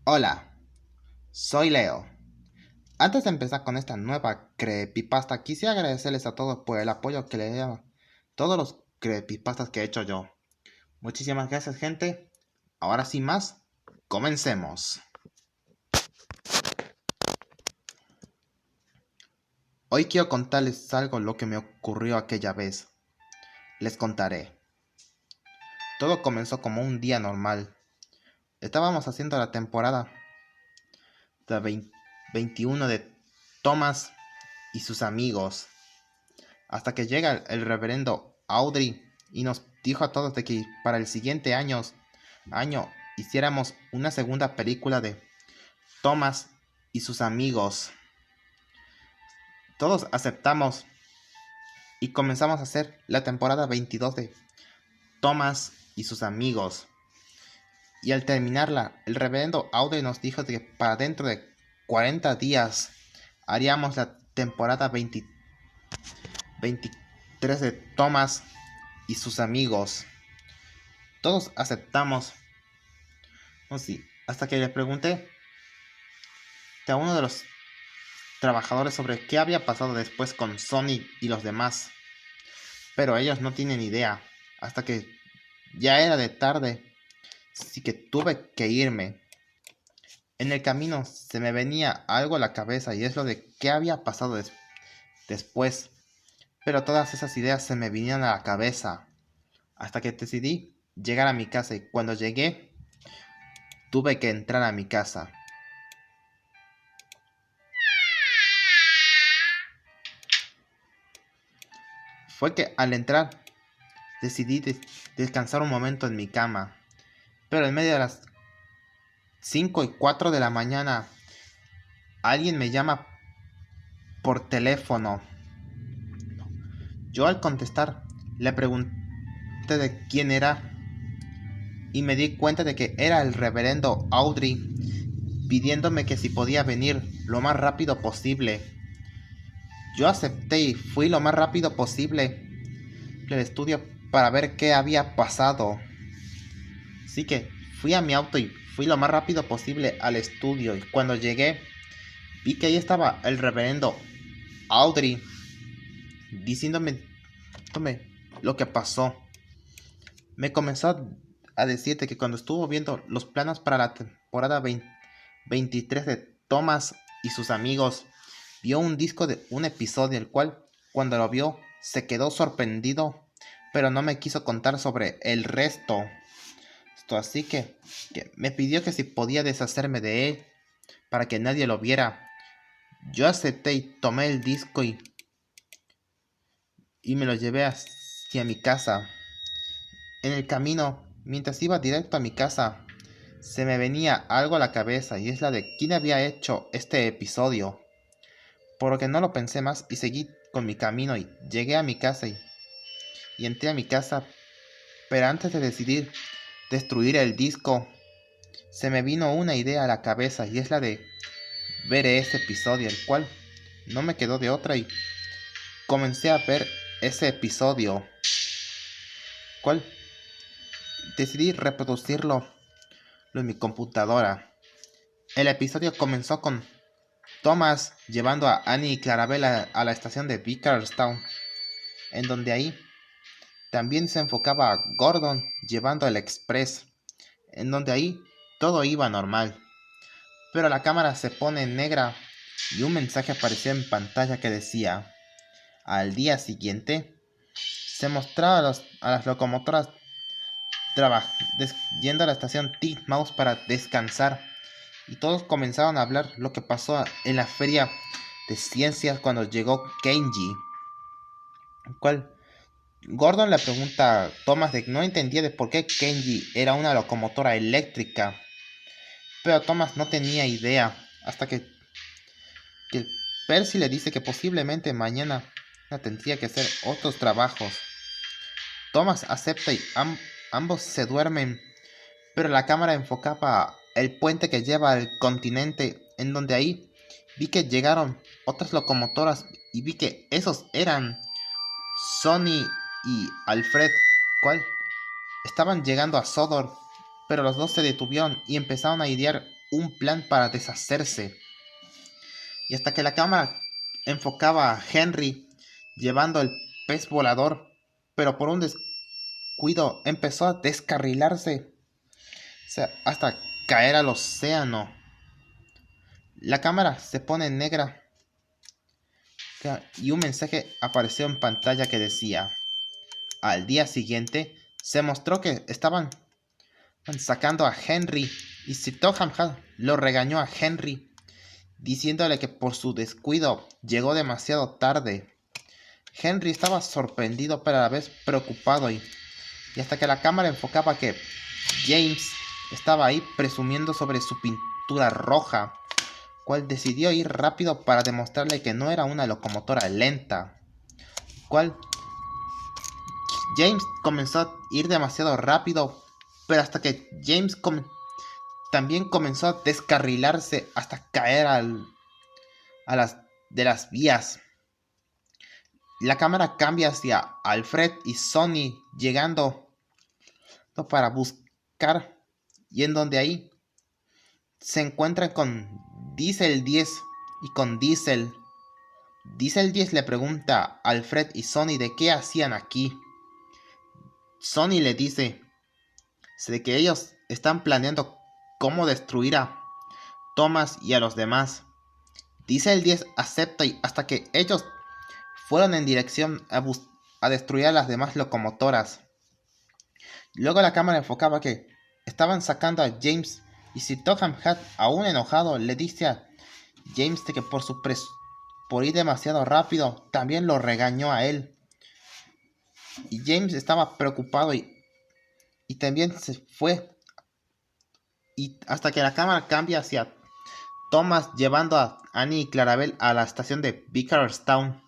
Hola, soy Leo. Antes de empezar con esta nueva creepypasta, quisiera agradecerles a todos por el apoyo que le dieron todos los creepypastas que he hecho yo. Muchísimas gracias, gente. Ahora sin más, comencemos. Hoy quiero contarles algo lo que me ocurrió aquella vez. Les contaré. Todo comenzó como un día normal. Estábamos haciendo la temporada de 21 de Thomas y sus amigos. Hasta que llega el reverendo Audrey y nos dijo a todos de que para el siguiente año hiciéramos una segunda película de Thomas y sus amigos. Todos aceptamos y comenzamos a hacer la temporada 22 de Thomas y sus amigos. Y al terminarla, el reverendo Audrey nos dijo de que para dentro de 40 días haríamos la temporada 23 de Thomas y sus amigos. Todos aceptamos. Oh, sí, hasta que le pregunté a uno de los trabajadores sobre qué había pasado después con Sonic y los demás. Pero ellos no tienen idea. Hasta que ya era de tarde. Así que tuve que irme. En el camino se me venía algo a la cabeza y es lo de qué había pasado después. Pero todas esas ideas se me vinieron a la cabeza. Hasta que decidí llegar a mi casa y cuando llegué tuve que entrar a mi casa. Fue que al entrar decidí descansar un momento en mi cama. Pero en medio de las 5:04 de la mañana alguien me llama por teléfono. Yo al contestar le pregunté de quién era y me di cuenta de que era el reverendo Audrey pidiéndome que si podía venir lo más rápido posible. Yo acepté y fui lo más rápido posible al estudio para ver qué había pasado. Así que fui a mi auto y fui lo más rápido posible al estudio y cuando llegué vi que ahí estaba el reverendo Audrey diciéndome lo que pasó. Me comenzó a decirte que cuando estuvo viendo los planos para la temporada 23 de Thomas y sus amigos, vio un disco de un episodio, el cual cuando lo vio se quedó sorprendido, pero no me quiso contar sobre el resto. Así que me pidió que si podía deshacerme de él para que nadie lo viera. Yo acepté y tomé el disco y me lo llevé hacia mi casa. En el camino, mientras iba directo a mi casa, se me venía algo a la cabeza y es la de quién había hecho este episodio. Por lo que no lo pensé más y seguí con mi camino y llegué a mi casa y entré a mi casa. Pero antes de decidir destruir el disco, se me vino una idea a la cabeza y es la de ver ese episodio, el cual no me quedó de otra y comencé a ver ese episodio, cual decidí reproducirlo en mi computadora. El episodio comenzó con Thomas llevando a Annie y Clarabel a la estación de Vickerstown, en donde ahí también se enfocaba a Gordon llevando el Express, en donde ahí todo iba normal. Pero la cámara se pone negra y un mensaje apareció en pantalla que decía: al día siguiente se mostraba a las locomotoras yendo a la estación Titmouse para descansar y todos comenzaron a hablar lo que pasó en la feria de ciencias cuando llegó Kenji, el cual Gordon le pregunta a Thomas de que no entendía de por qué Kenji era una locomotora eléctrica, pero Thomas no tenía idea hasta que Percy le dice que posiblemente mañana tendría que hacer otros trabajos. Thomas acepta y ambos se duermen, pero la cámara enfocaba el puente que lleva al continente, en donde ahí vi que llegaron otras locomotoras y vi que esos eran Sonny y Alfred, cual estaban llegando a Sodor pero los dos se detuvieron y empezaron a idear un plan para deshacerse. Y hasta que la cámara enfocaba a Henry llevando el pez volador, pero por un descuido empezó a descarrilarse, o sea, hasta caer al océano. La cámara se pone negra y un mensaje apareció en pantalla que decía: al día siguiente se mostró que estaban sacando a Henry y Sir Topham Hatt lo regañó a Henry diciéndole que por su descuido llegó demasiado tarde. Henry estaba sorprendido pero a la vez preocupado y hasta que la cámara enfocaba que James estaba ahí presumiendo sobre su pintura roja, cual decidió ir rápido para demostrarle que no era una locomotora lenta, cual James comenzó a ir demasiado rápido, pero hasta que James también comenzó a descarrilarse hasta caer de las vías. La cámara cambia hacia Alfred y Sonny llegando para buscar, y en donde ahí se encuentran con Diesel 10 y con Diesel. Diesel 10 le pregunta a Alfred y Sonny de qué hacían aquí. Sonny le dice de que ellos están planeando cómo destruir a Thomas y a los demás. Diesel 10 acepta y hasta que ellos fueron en dirección a destruir a las demás locomotoras. Luego la cámara enfocaba que estaban sacando a James y Sir Topham Hatt, aún enojado, le dice a James de que por ir demasiado rápido también lo regañó a él. Y James estaba preocupado y también se fue. Y hasta que la cámara cambia hacia Thomas llevando a Annie y Clarabel a la estación de Vicarstown.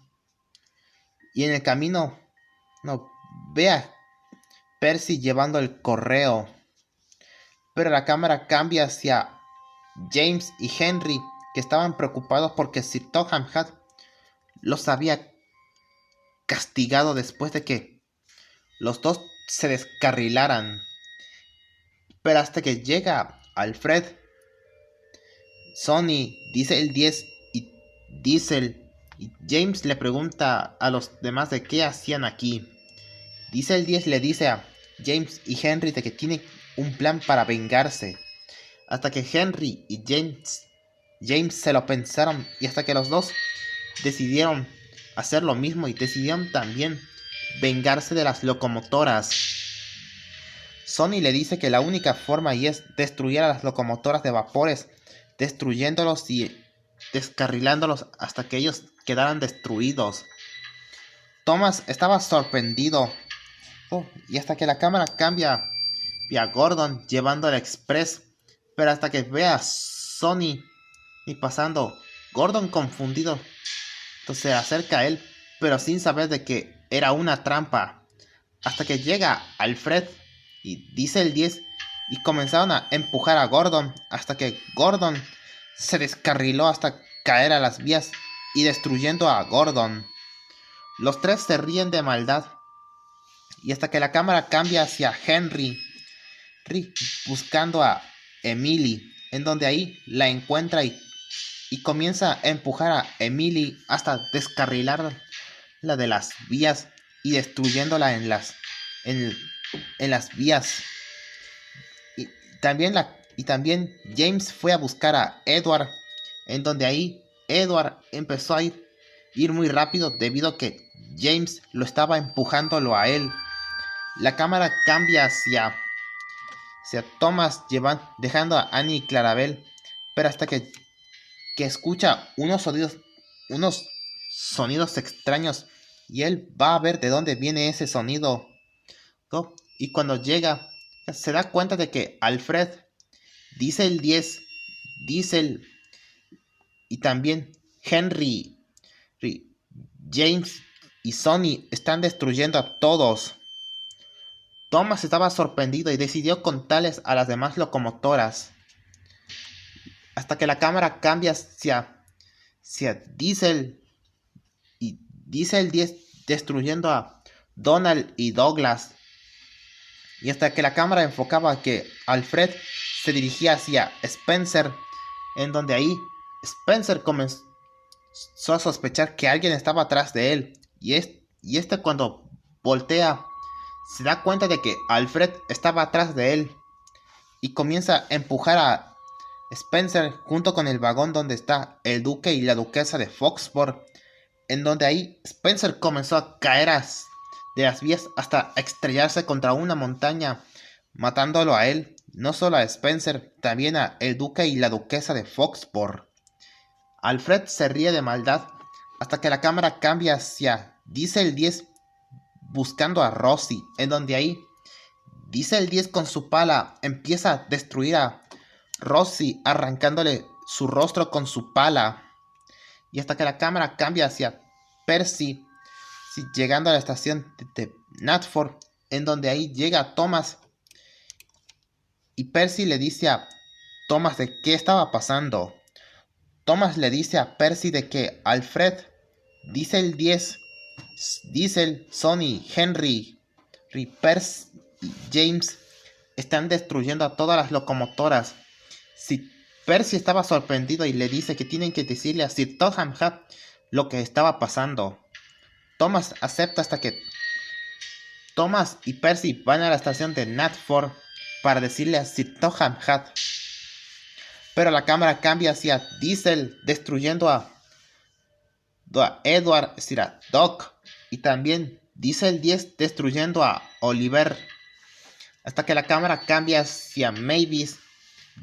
Y en el camino ve a Percy llevando el correo. Pero la cámara cambia hacia James y Henry, que estaban preocupados porque Sir Topham Hatt los había castigado después de que los dos se descarrilaran. Pero hasta que llega Alfred, Sonny, Diesel 10 y Diesel, y James le pregunta a los demás de qué hacían aquí. Diesel 10 le dice a James y Henry de que tiene un plan para vengarse. Hasta que Henry y James se lo pensaron y hasta que los dos decidieron hacer lo mismo y decidieron también vengarse de las locomotoras. Sonny le dice que la única forma y es destruir a las locomotoras de vapores, destruyéndolos y descarrilándolos hasta que ellos quedaran destruidos. Thomas estaba sorprendido y hasta que la cámara cambia a Gordon llevando el express, pero hasta que ve a Sonny y pasando, Gordon confundido se acerca a él, pero sin saber de que era una trampa, hasta que llega Alfred y Diesel 10 y comenzaron a empujar a Gordon hasta que Gordon se descarriló hasta caer a las vías y destruyendo a Gordon. Los tres se ríen de maldad y hasta que la cámara cambia hacia Henry buscando a Emily, en donde ahí la encuentra y comienza a empujar a Emily hasta descarrilarla de las vías y destruyéndola en las vías. Y también James fue a buscar a Edward, en donde ahí Edward empezó a ir muy rápido debido a que James lo estaba empujándolo a él. La cámara cambia hacia Thomas dejando a Annie y Clarabel, pero hasta que escucha unos sonidos extraños y él va a ver de dónde viene ese sonido, ¿no? Y cuando llega se da cuenta de que Alfred, Diesel 10, Diesel y también Henry, James y Sonny están destruyendo a todos. Thomas estaba sorprendido y decidió contarles a las demás locomotoras. Hasta que la cámara cambia hacia Diesel y Diesel 10 destruyendo a Donald y Douglas. Y hasta que la cámara enfocaba que Alfred se dirigía hacia Spencer, en donde ahí Spencer comenzó a sospechar que alguien estaba atrás de él. Y este cuando voltea se da cuenta de que Alfred estaba atrás de él y comienza a empujar a Spencer junto con el vagón donde está el duque y la duquesa de Foxford, en donde ahí Spencer comenzó a caer de las vías hasta estrellarse contra una montaña, matándolo a él, no solo a Spencer, también a el duque y la duquesa de Foxford. Alfred se ríe de maldad hasta que la cámara cambia hacia Diesel 10 buscando a Rosie, en donde ahí Diesel 10 con su pala empieza a destruir a Rosie arrancándole su rostro con su pala. Y hasta que la cámara cambia hacia Percy llegando a la estación de Knapford, en donde ahí llega Thomas y Percy le dice a Thomas de qué estaba pasando. Thomas le dice a Percy de que Alfred, Diesel 10, Diesel, Sonny, Henry, Percy y James están destruyendo a todas las locomotoras. Si Percy estaba sorprendido y le dice que tienen que decirle a Sir Topham Hatt lo que estaba pasando. Thomas acepta hasta que Thomas y Percy van a la estación de Knapford para decirle a Sir Topham Hatt. Pero la cámara cambia hacia Diesel destruyendo a Edward, es decir, a Doc, y también Diesel 10 destruyendo a Oliver. Hasta que la cámara cambia hacia Mavis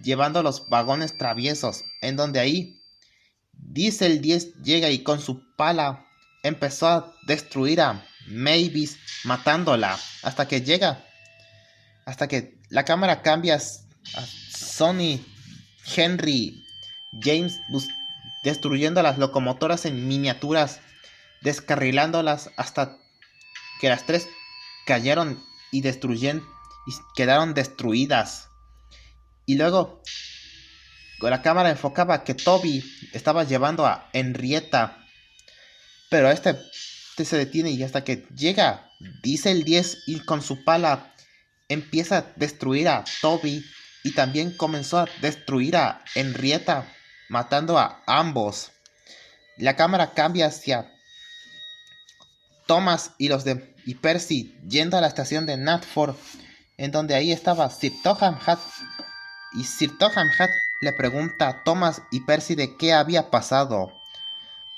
llevando los vagones traviesos, en donde ahí Diesel 10 llega y con su pala empezó a destruir a Mavis matándola hasta que la cámara cambia a Sonny, Henry, James destruyendo las locomotoras en miniaturas, descarrilándolas hasta que las tres cayeron y quedaron destruidas. Y luego la cámara enfocaba que Toby estaba llevando a Henrietta, pero este se detiene y hasta que llega Diesel 10 y con su pala empieza a destruir a Toby y también comenzó a destruir a Henrietta, matando a ambos. La cámara cambia hacia Thomas y Percy yendo a la estación de Knapford, en donde ahí estaba Sir Topham Hatt. Y Sir Topham Hatt le pregunta a Thomas y Percy de qué había pasado.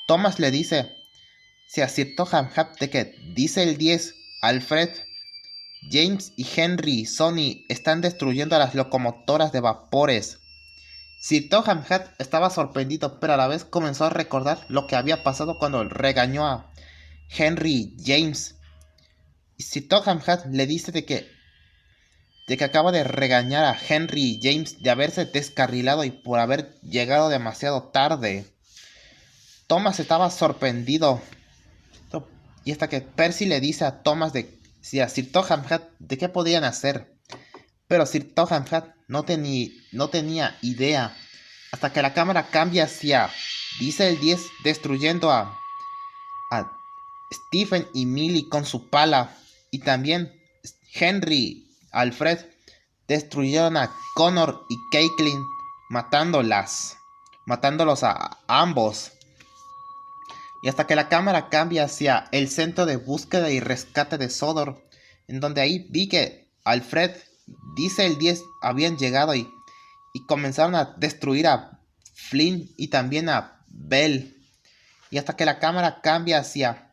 Thomas le dice a Sir Topham Hatt de que Diesel 10, Alfred, James y Henry y Sonny están destruyendo a las locomotoras de vapores. Sir Topham Hatt estaba sorprendido, pero a la vez comenzó a recordar lo que había pasado cuando regañó a Henry y James. Y Sir Topham Hatt le dice de que acaba de regañar a Henry y James de haberse descarrilado y por haber llegado demasiado tarde. Thomas estaba sorprendido. Y hasta que Percy le dice a Thomas a Sir Topham Hatt de qué podían hacer. Pero Sir Topham Hatt no tenía idea. Hasta que la cámara cambia hacia Diesel 10 destruyendo a Stephen y Millie con su pala. Y también Henry, Alfred destruyeron a Connor y Caitlin matándolos a ambos. Y hasta que la cámara cambia hacia el centro de búsqueda y rescate de Sodor, en donde ahí vi que Alfred, Diesel 10 habían llegado y comenzaron a destruir a Flynn y también a Bell. Y hasta que la cámara cambia hacia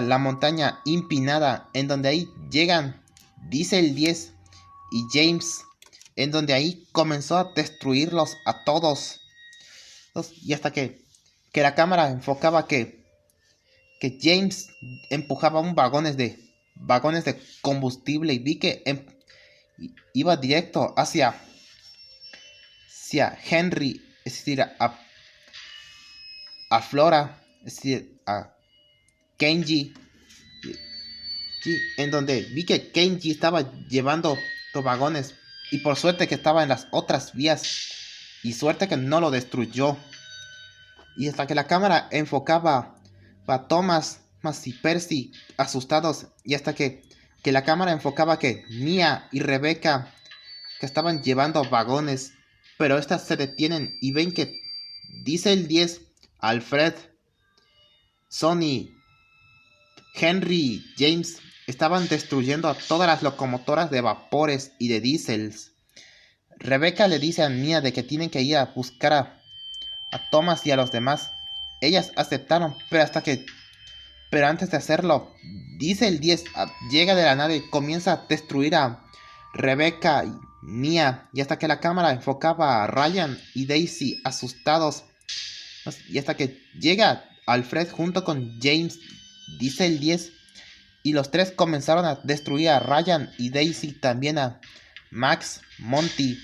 la montaña empinada, en donde ahí llegan Diesel 10 y James, en donde ahí comenzó a destruirlos a todos. Y hasta que la cámara enfocaba que James empujaba un vagones de combustible y vi que iba directo hacia Henry, es decir, a Flora, es decir, a Kenji, en donde vi que Kenji estaba llevando los vagones y por suerte que estaba en las otras vías y suerte que no lo destruyó. Y hasta que la cámara enfocaba a Thomas y Percy asustados y hasta que que la cámara enfocaba que Mia y Rebeca que estaban llevando vagones, pero estas se detienen y ven que dice el 10, Alfred, Sonny, Henry, James estaban destruyendo a todas las locomotoras de vapores y de diésels. Rebeca le dice a Mia de que tienen que ir a buscar a Thomas y a los demás. Ellas aceptaron, pero antes de hacerlo, dice el 10, llega de la nave y comienza a destruir a Rebeca y Mia, y hasta que la cámara enfocaba a Ryan y Daisy asustados, y hasta que llega Alfred junto con James, dice el 10, y los tres comenzaron a destruir a Ryan y Daisy, también a Max, Monty,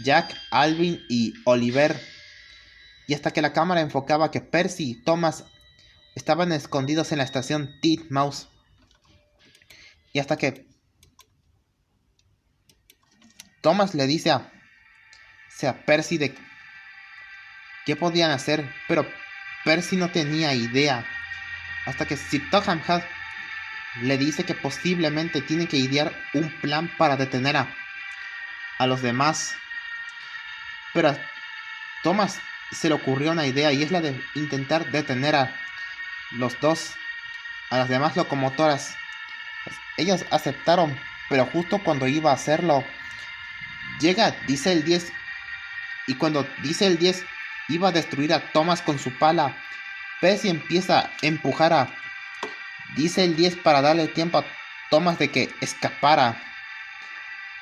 Jack, Alvin y Oliver, y hasta que la cámara enfocaba que Percy y Thomas estaban escondidos en la estación Titmouse, y hasta que Thomas le dice a Percy de qué podían hacer, pero Percy no tenía idea, hasta que Sir Topham Hatt le dice que posiblemente tiene que idear un plan para detener a los demás, pero a Thomas se le ocurrió una idea y es la de intentar detener a las demás locomotoras. Ellos aceptaron, pero justo cuando iba a hacerlo, llega, dice el 10, y cuando dice el 10 iba a destruir a Thomas con su pala, Percy empieza a empujar a dice el 10 para darle tiempo a Thomas de que escapara.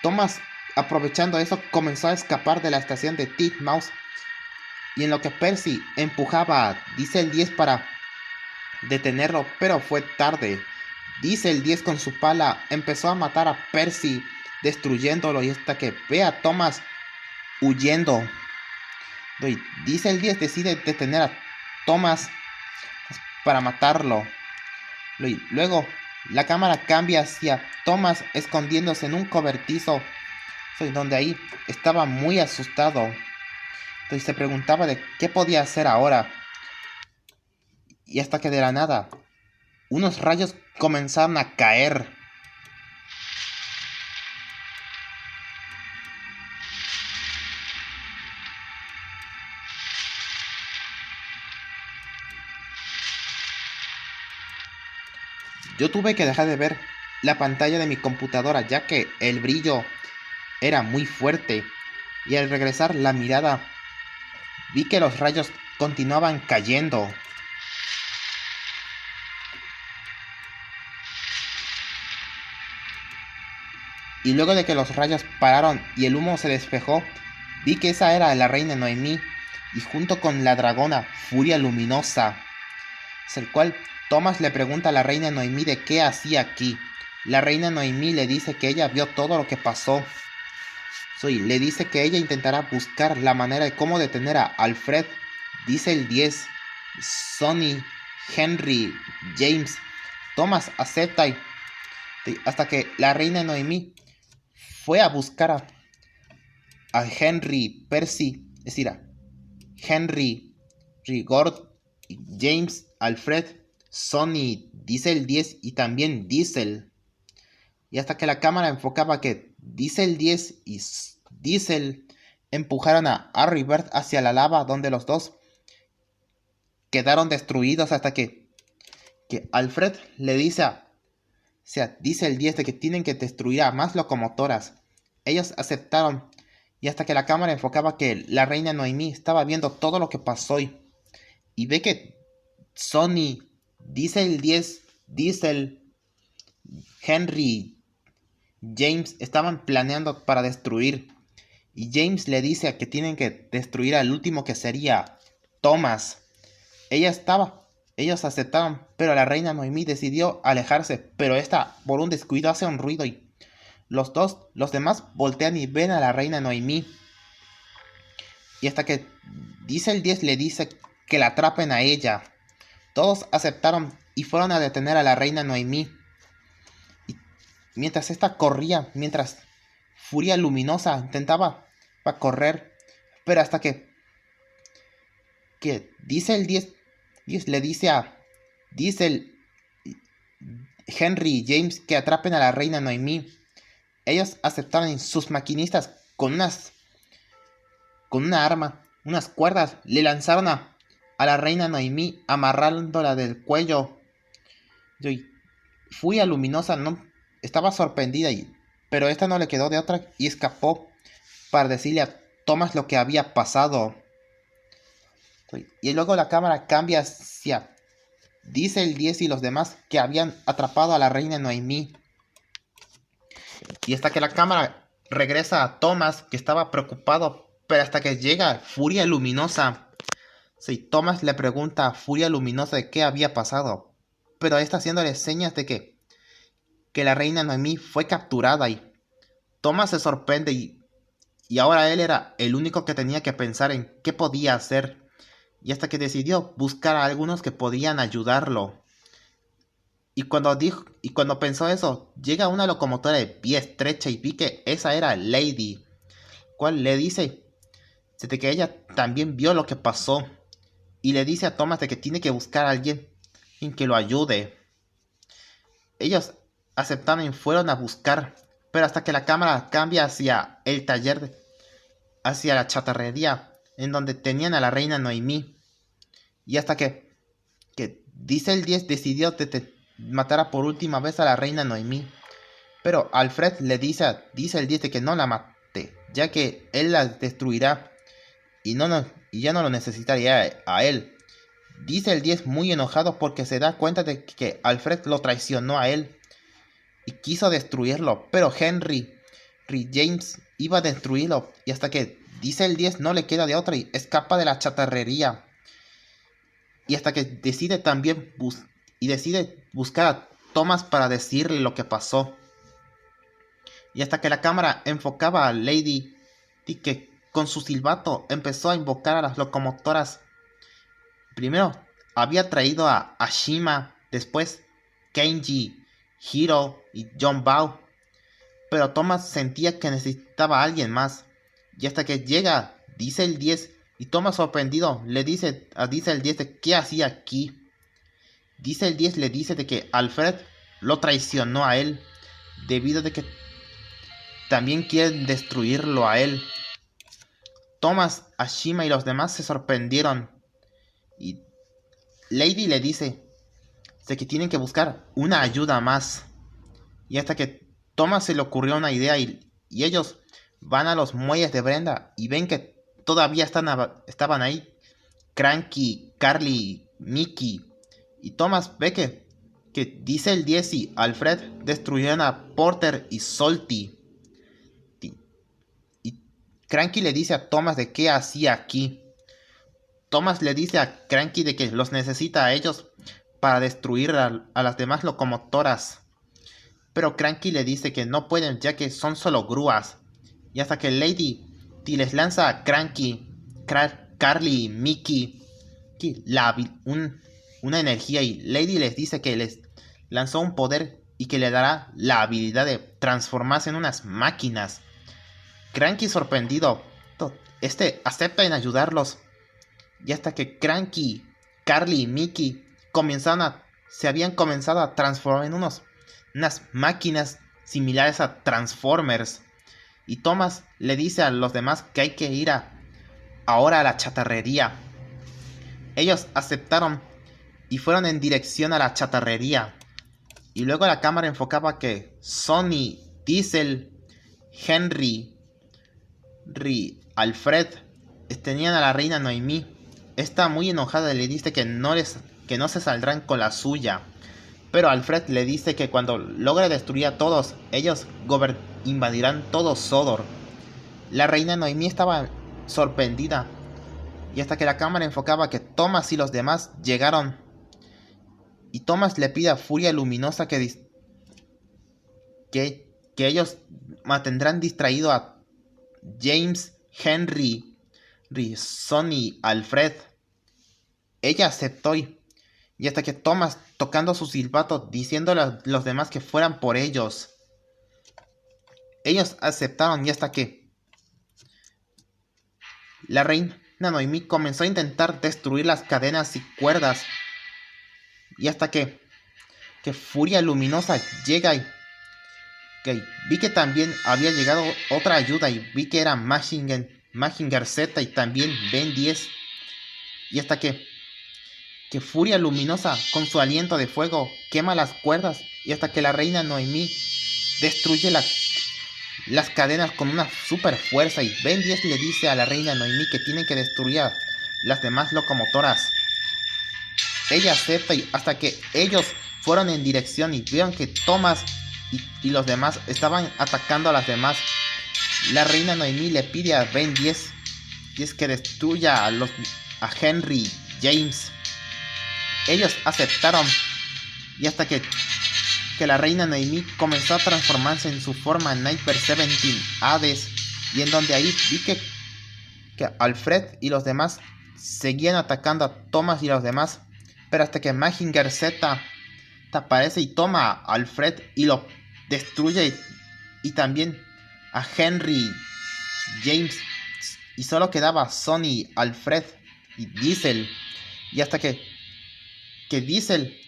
Thomas, aprovechando eso, comenzó a escapar de la estación de Titmouse, y en lo que Percy empujaba a dice el 10 para detenerlo, pero fue tarde. Dice el 10 con su pala empezó a matar a Percy, destruyéndolo, y hasta que ve a Thomas huyendo. Dice el 10 decide detener a Thomas para matarlo. Luego la cámara cambia hacia Thomas escondiéndose en un cobertizo, donde ahí estaba muy asustado. Entonces se preguntaba de qué podía hacer ahora. Y hasta que de la nada unos rayos comenzaron a caer. Yo tuve que dejar de ver la pantalla de mi computadora ya que el brillo era muy fuerte, y al regresar la mirada vi que los rayos continuaban cayendo. Y luego de que los rayos pararon y el humo se despejó, vi que esa era la reina Noemí, y junto con la dragona Furia Luminosa, el cual Thomas le pregunta a la reina Noemí de qué hacía aquí. La reina Noemí le dice que ella vio todo lo que pasó. Le dice que ella intentará buscar la manera de cómo detener a Alfred, dice el 10, Sonny, Henry, James. Thomas acepta hasta que la reina Noemí fue a buscar a Henry, Percy, es decir, a Henry, Rigord, James, Alfred, Sonny, Diesel 10 y también Diesel. Y hasta que la cámara enfocaba que Diesel 10 y Diesel empujaron a Harry Bird hacia la lava, donde los dos quedaron destruidos, hasta que Alfred le dice a Diesel 10 de que tienen que destruir a más locomotoras. Ellos aceptaron, y hasta que la cámara enfocaba que la reina Noemí estaba viendo todo lo que pasó y ve que Sonny, Diesel 10, Diesel, Henry, James estaban planeando para destruir, y James le dice que tienen que destruir al último, que sería Thomas. Ellos aceptaron, pero la reina Noemí decidió alejarse, pero esta por un descuido hace un ruido y los demás voltean y ven a la reina Noemí, y hasta que dice el 10 le dice que la atrapen a ella. Todos aceptaron y fueron a detener a la reina Noemí. Y mientras esta corría, mientras Furia Luminosa intentaba correr, pero hasta que dice el 10 le dice a Diesel Henry y James que atrapen a la reina Noemí. Ellos aceptaron y sus maquinistas con una arma, unas cuerdas, le lanzaron a la reina Noemí amarrándola del cuello. Y Furia Luminosa no estaba sorprendida, pero esta no le quedó de otra y escapó para decirle a Thomas lo que había pasado. Y luego la cámara cambia hacia Diesel 10 y los demás que habían atrapado a la reina Noemí. Y hasta que la cámara regresa a Thomas, que estaba preocupado, pero hasta que llega Furia Luminosa. Sí, Thomas le pregunta a Furia Luminosa de qué había pasado, pero está haciéndole señas de que la reina Noemí fue capturada y Thomas se sorprende y ahora él era el único que tenía que pensar en qué podía hacer. Y hasta que decidió buscar a algunos que podían ayudarlo. Y cuando pensó eso, llega una locomotora de pie estrecha y vi que esa era Lady, cual le dice de que ella también vio lo que pasó. Y le dice a Thomas de que tiene que buscar a alguien en que lo ayude. Ellos aceptaron y fueron a buscar, pero hasta que la cámara cambia hacia el taller, hacia la chatarrería, en donde tenían a la reina Noemí. Y hasta que Diesel 10 decidió matar por última vez a la reina Noemí. Pero Alfred le dice a Diesel 10 de que no la mate, ya que él la destruirá y ya no lo necesitaría a él. Diesel 10 muy enojado porque se da cuenta de que Alfred lo traicionó a él y quiso destruirlo, pero Henry James iba a destruirlo y hasta que Diesel 10 no le queda de otra y escapa de la chatarrería. Y hasta que decide también buscar a Thomas para decirle lo que pasó. Y hasta que la cámara enfocaba a Lady y que con su silbato empezó a invocar a las locomotoras. Primero había traído a Ashima, después Kenji, Hiro y John Bao. Pero Thomas sentía que necesitaba a alguien más. Y hasta que llega Diesel 10 y Thomas sorprendido le dice a Diesel 10 de qué hacía aquí. Diesel 10 le dice de que Alfred lo traicionó a él, debido de que también quieren destruirlo a él. Thomas, Ashima y los demás se sorprendieron. Y Lady le dice de que tienen que buscar una ayuda más. Y hasta que Thomas se le ocurrió una idea y ellos van a los muelles de Brenda y ven que todavía estaban ahí Cranky, Carly, Mickey. Y Thomas ve que Diesel 10 y Alfred destruyeron a Porter y Salty. Y Cranky le dice a Thomas de qué hacía aquí. Thomas le dice a Cranky de que los necesita a ellos para destruir a las demás locomotoras. Pero Cranky le dice que no pueden ya que son solo grúas. Y hasta que Lady les lanza a Cranky, Carly y Mickey una energía y Lady les dice que les lanzó un poder y que le dará la habilidad de transformarse en unas máquinas. Cranky sorprendido, acepta en ayudarlos. Y hasta que Cranky, Carly y Mickey se habían comenzado a transformar en unas máquinas similares a Transformers. Y Thomas le dice a los demás que hay que ir ahora a la chatarrería. Ellos aceptaron y fueron en dirección a la chatarrería. Y luego la cámara enfocaba que Sonny, Diesel, Henry, Alfred tenían a la reina Noemí. Está muy enojada y le dice que no se saldrán con la suya. Pero Alfred le dice que cuando logre destruir a todos, ellos invadirán todo Sodor. La reina Noemí estaba sorprendida. Y hasta que la cámara enfocaba que Thomas y los demás llegaron. Y Thomas le pide a Furia Luminosa que ellos mantendrán distraído a James, Henry, Sonny, Alfred. Ella aceptó y hasta que Thomas tocando su silbato diciéndole a los demás que fueran por ellos. Ellos aceptaron y hasta que la reina Noemí comenzó a intentar destruir las cadenas y cuerdas. Y hasta que que Furia Luminosa llega y vi que también había llegado otra ayuda y vi que era Mazinger Z y también Ben 10. Y hasta que Furia Luminosa con su aliento de fuego quema las cuerdas y hasta que la reina Noemí destruye las cadenas con una super fuerza y Ben 10 le dice a la reina Noemí que tienen que destruir a las demás locomotoras. Ella acepta y hasta que ellos fueron en dirección y vieron que Thomas y los demás estaban atacando a las demás, la reina Noemí le pide a Ben 10 que destruya a Henry James. Ellos aceptaron y hasta que la reina Noemí comenzó a transformarse en su forma Nightmare 17 Hades, y en donde ahí vi que Alfred y los demás seguían atacando a Thomas y los demás, pero hasta que Mazinger Z aparece y toma a Alfred y lo destruye y también a Henry James, y solo quedaba Sonny, Alfred y Diesel, y hasta que Diesel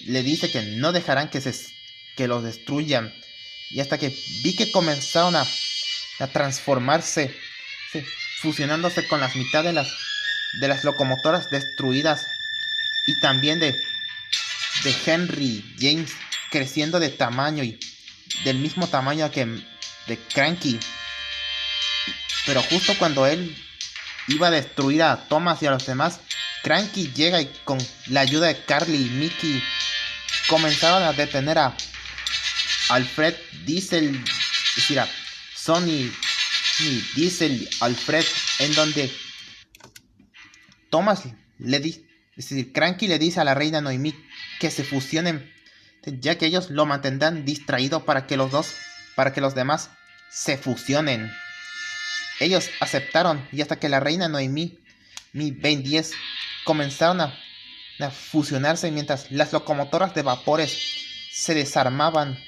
le dice que no dejarán que los destruyan, y hasta que vi que comenzaron a transformarse, fusionándose con las mitades de las locomotoras destruidas y también de Henry James creciendo de tamaño y del mismo tamaño que de Cranky. Pero justo cuando él iba a destruir a Thomas y a los demás, Cranky llega y con la ayuda de Carly y Mickey comenzaron a detener a Alfred, Diesel, es decir, a Sonny, Diesel, Alfred, en donde Thomas es decir, Cranky le dice a la reina Noemí que se fusionen, ya que ellos lo mantendrán distraído para que los demás se fusionen. Ellos aceptaron y hasta que la reina Noemí, Ben 10, comenzaron a fusionarse mientras las locomotoras de vapores se desarmaban.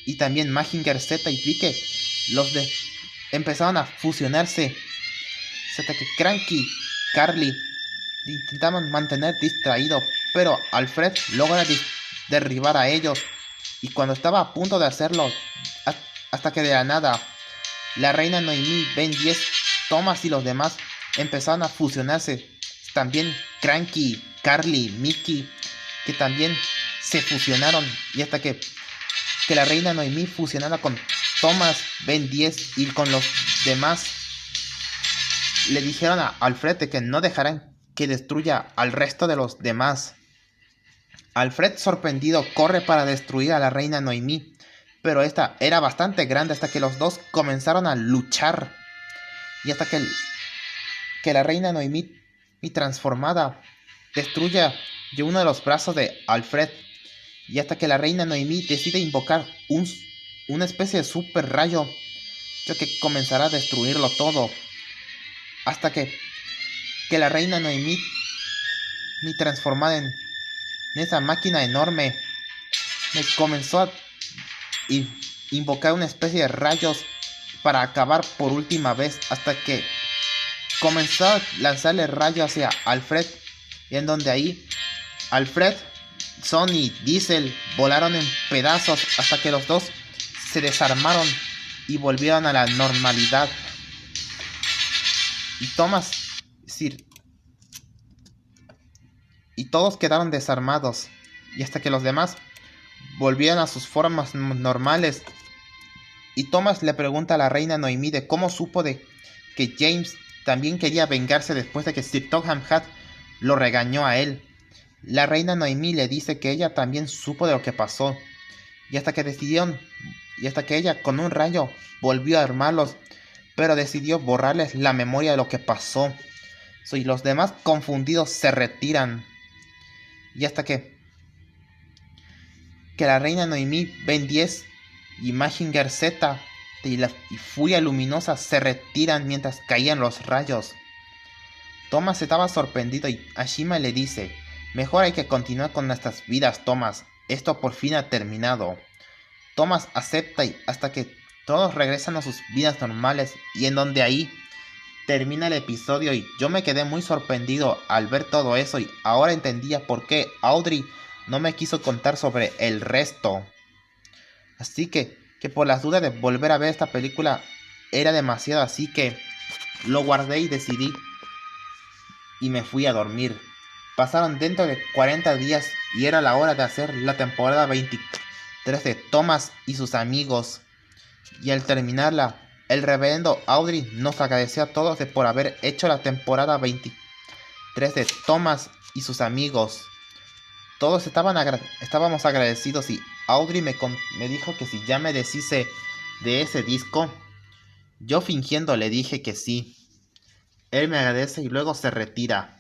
Y también Mazinger Z y vi que empezaron a fusionarse hasta que Cranky, Carly intentaban mantener distraído, pero Alfred logra derribar a ellos, y cuando estaba a punto de hacerlo, hasta que de la nada la reina Noemí, Ben 10, Thomas y los demás empezaron a fusionarse. También Cranky, Carly, Mickey, que también se fusionaron, y hasta que la reina Noemí fusionara con Thomas, Ben 10 y con los demás, le dijeron a Alfred que no dejarán que destruya al resto de los demás. Alfred, sorprendido, corre para destruir a la reina Noemí, pero esta era bastante grande hasta que los dos comenzaron a luchar, y hasta que la reina Noemí transformada destruye uno de los brazos de Alfred, y hasta que la reina Noemí decide invocar una especie de super rayo que comenzará a destruirlo todo, hasta que la reina Noemí transformada en esa máquina enorme comenzó a invocar una especie de rayos para acabar por última vez, hasta que comenzó a lanzarle rayos hacia Alfred, y en donde ahí Alfred, Sonny, Diesel volaron en pedazos hasta que los dos se desarmaron y volvieron a la normalidad. Y Thomas, es decir, y todos quedaron desarmados, y hasta que los demás volvieron a sus formas normales. Y Thomas le pregunta a la reina Noemí de cómo supo de que James también quería vengarse después de que Sir Topham Hatt lo regañó a él. La reina Noemí le dice que ella también supo de lo que pasó, y hasta que ella con un rayo volvió a armarlos, pero decidió borrarles la memoria de lo que pasó. Y los demás confundidos se retiran, y hasta que la reina Noemí, Ben 10 y Mazinger Z y Furia Luminosa se retiran mientras caían los rayos. Thomas estaba sorprendido y Ashima le dice: mejor hay que continuar con nuestras vidas, Thomas. Esto por fin ha terminado. Thomas acepta y hasta que todos regresan a sus vidas normales, y en donde ahí termina el episodio. Y yo me quedé muy sorprendido al ver todo eso, y ahora entendía por qué Audrey no me quiso contar sobre el resto. Así que por las dudas de volver a ver esta película era demasiado, así que lo guardé y decidí y me fui a dormir. Pasaron dentro de 40 días y era la hora de hacer la temporada 23 de Thomas y sus amigos. Y al terminarla, el reverendo Audrey nos agradeció a todos por haber hecho la temporada 23 de Thomas y sus amigos. Todos estábamos agradecidos y Audrey me dijo que si ya me deshice de ese disco. Yo fingiendo le dije que sí. Él me agradece y luego se retira.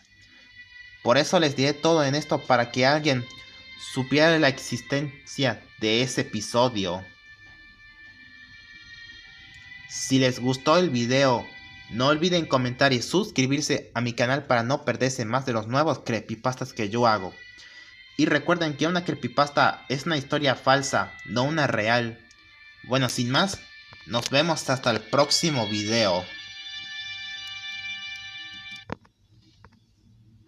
Por eso les diré todo en esto para que alguien supiera la existencia de ese episodio. Si les gustó el video, no olviden comentar y suscribirse a mi canal para no perderse más de los nuevos creepypastas que yo hago. Y recuerden que una creepypasta es una historia falsa, no una real. Bueno, sin más, nos vemos hasta el próximo video.